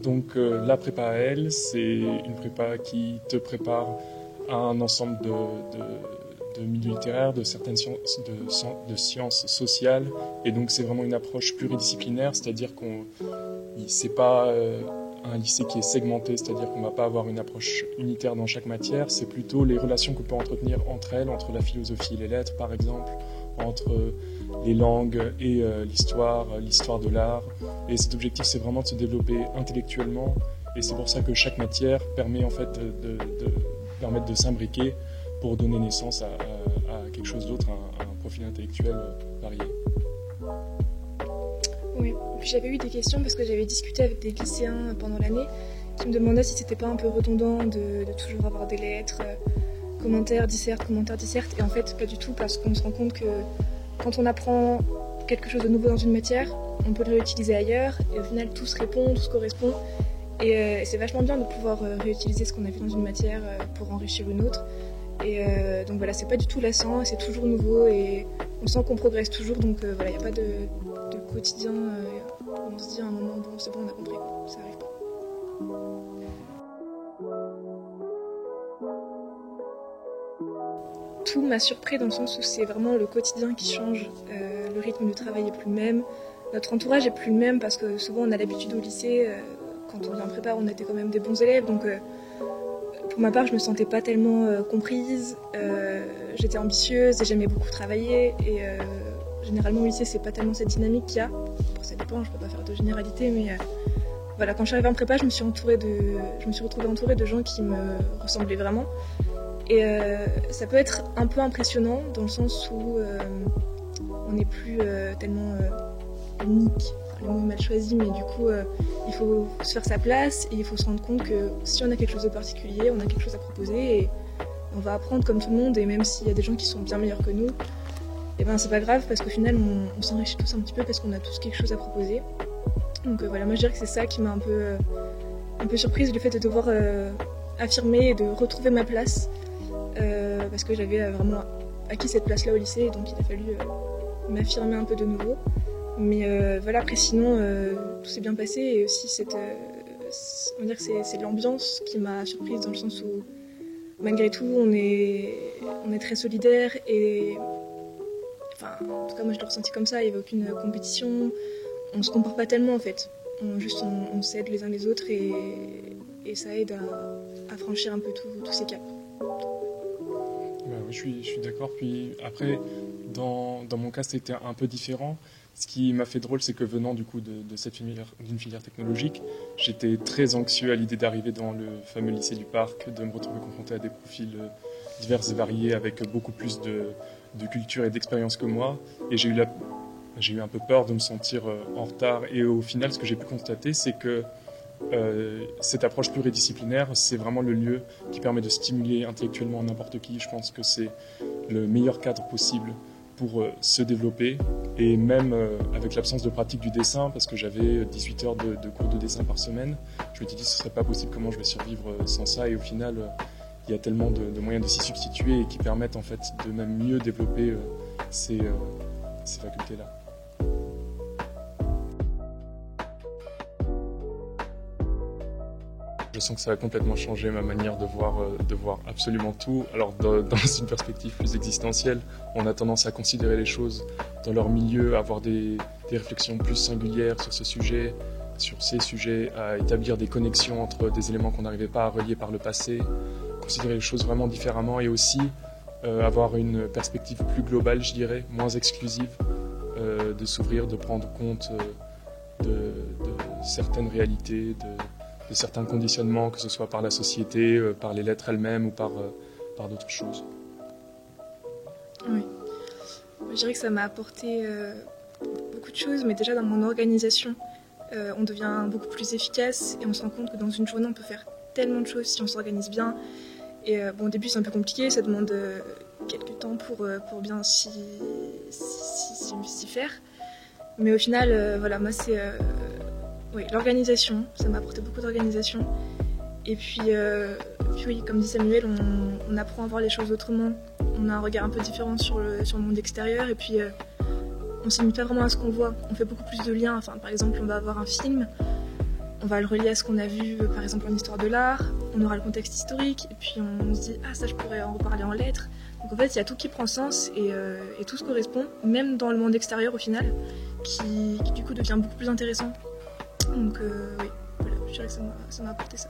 Donc la prépa à elle, c'est une prépa qui te prépare à un ensemble de milieux littéraires, de certaines sciences sociales, et donc c'est vraiment une approche pluridisciplinaire, c'est-à-dire qu'on c'est pas un lycée qui est segmenté, c'est-à-dire qu'on ne va pas avoir une approche unitaire dans chaque matière, c'est plutôt les relations qu'on peut entretenir entre elles, entre la philosophie et les lettres par exemple, entre les langues et l'histoire de l'art. Et cet objectif, c'est vraiment de se développer intellectuellement, et c'est pour ça que chaque matière permet en fait permettre de s'imbriquer pour donner naissance à quelque chose d'autre, à un profil intellectuel varié. Oui, puis j'avais eu des questions parce que j'avais discuté avec des lycéens pendant l'année qui me demandaient si c'était pas un peu redondant de toujours avoir des lettres, commentaires, disserte, et en fait pas du tout, parce qu'on se rend compte que quand on apprend quelque chose de nouveau dans une matière, on peut le réutiliser ailleurs, et au final tout se répond, tout se correspond, et c'est vachement bien de pouvoir réutiliser ce qu'on a vu dans une matière pour enrichir une autre. Et donc voilà, c'est pas du tout lassant, c'est toujours nouveau et on sent qu'on progresse toujours, donc voilà, il n'y a pas de quotidien où on se dit à un moment, bon c'est bon, on a compris, ça arrive pas. Tout m'a surpris dans le sens où c'est vraiment le quotidien qui change, le rythme de travail est plus le même, notre entourage est plus le même parce que souvent on a l'habitude au lycée, quand on vient en prépa on était quand même des bons élèves, donc pour ma part je me sentais pas tellement comprise, j'étais ambitieuse et j'aimais beaucoup travailler et généralement au lycée c'est pas tellement cette dynamique qu'il y a, ça dépend, je peux pas faire de généralité, mais voilà, quand je suis arrivée en prépa je me suis retrouvée entourée de gens qui me ressemblaient vraiment. Et ça peut être un peu impressionnant dans le sens où on n'est plus tellement unique, le mot est mal choisi, mais du coup il faut se faire sa place et il faut se rendre compte que si on a quelque chose de particulier, on a quelque chose à proposer et on va apprendre comme tout le monde, et même s'il y a des gens qui sont bien meilleurs que nous, et ben c'est pas grave parce qu'au final on s'enrichit tous un petit peu parce qu'on a tous quelque chose à proposer. Donc voilà, moi je dirais que c'est ça qui m'a un peu surprise, le fait de devoir affirmer et de retrouver ma place. Parce que j'avais vraiment acquis cette place-là au lycée, donc il a fallu m'affirmer un peu de nouveau. Mais voilà, après sinon, tout s'est bien passé, et aussi on va dire que c'est l'ambiance qui m'a surprise dans le sens où, malgré tout, on est très solidaires et, enfin, en tout cas moi je l'ai ressenti comme ça, il n'y avait aucune compétition, on se compare pas tellement en fait, on s'aide les uns les autres et ça aide à franchir un peu tous ces caps. Ben oui, je suis d'accord. Puis après, dans mon cas, c'était un peu différent. Ce qui m'a fait drôle, c'est que venant du coup d'une filière technologique, j'étais très anxieux à l'idée d'arriver dans le fameux lycée du Parc, de me retrouver confronté à des profils divers et variés avec beaucoup plus de culture et d'expérience que moi. Et j'ai eu un peu peur de me sentir en retard. Et au final, ce que j'ai pu constater, c'est que cette approche pluridisciplinaire, c'est vraiment le lieu qui permet de stimuler intellectuellement n'importe qui. Je pense que c'est le meilleur cadre possible pour se développer, et même avec l'absence de pratique du dessin, parce que j'avais 18 heures de cours de dessin par semaine, je m'étais dit que ce serait pas possible, comment je vais survivre sans ça, et au final il y a tellement de moyens de s'y substituer et qui permettent en fait de même mieux développer ces facultés-là. Je sens que ça a complètement changé ma manière de voir absolument tout. Alors dans une perspective plus existentielle, on a tendance à considérer les choses dans leur milieu, à avoir des réflexions plus singulières sur ces sujets, à établir des connexions entre des éléments qu'on n'arrivait pas à relier par le passé, considérer les choses vraiment différemment, et aussi avoir une perspective plus globale, je dirais, moins exclusive, de s'ouvrir, de prendre compte de certaines réalités, de certains conditionnements, que ce soit par la société, par les lettres elles-mêmes ou par d'autres choses. Oui, je dirais que ça m'a apporté beaucoup de choses, mais déjà dans mon organisation, on devient beaucoup plus efficace et on se rend compte que dans une journée on peut faire tellement de choses si on s'organise bien. Et bon, au début c'est un peu compliqué, ça demande quelques temps pour bien s'y faire. Mais au final, voilà, moi c'est oui, l'organisation, ça m'a apporté beaucoup d'organisation. Et puis oui, comme dit Samuel, on apprend à voir les choses autrement. On a un regard un peu différent sur le monde extérieur. Et puis on s'y limite pas vraiment à ce qu'on voit. On fait beaucoup plus de liens. Enfin, par exemple, on va avoir un film, on va le relier à ce qu'on a vu, par exemple, en histoire de l'art. On aura le contexte historique, et puis on se dit, ah, ça, je pourrais en reparler en lettres. Donc en fait, il y a tout qui prend sens et tout se correspond, même dans le monde extérieur au final, qui du coup devient beaucoup plus intéressant. Donc oui, voilà, je dirais que ça m'a apporté ça.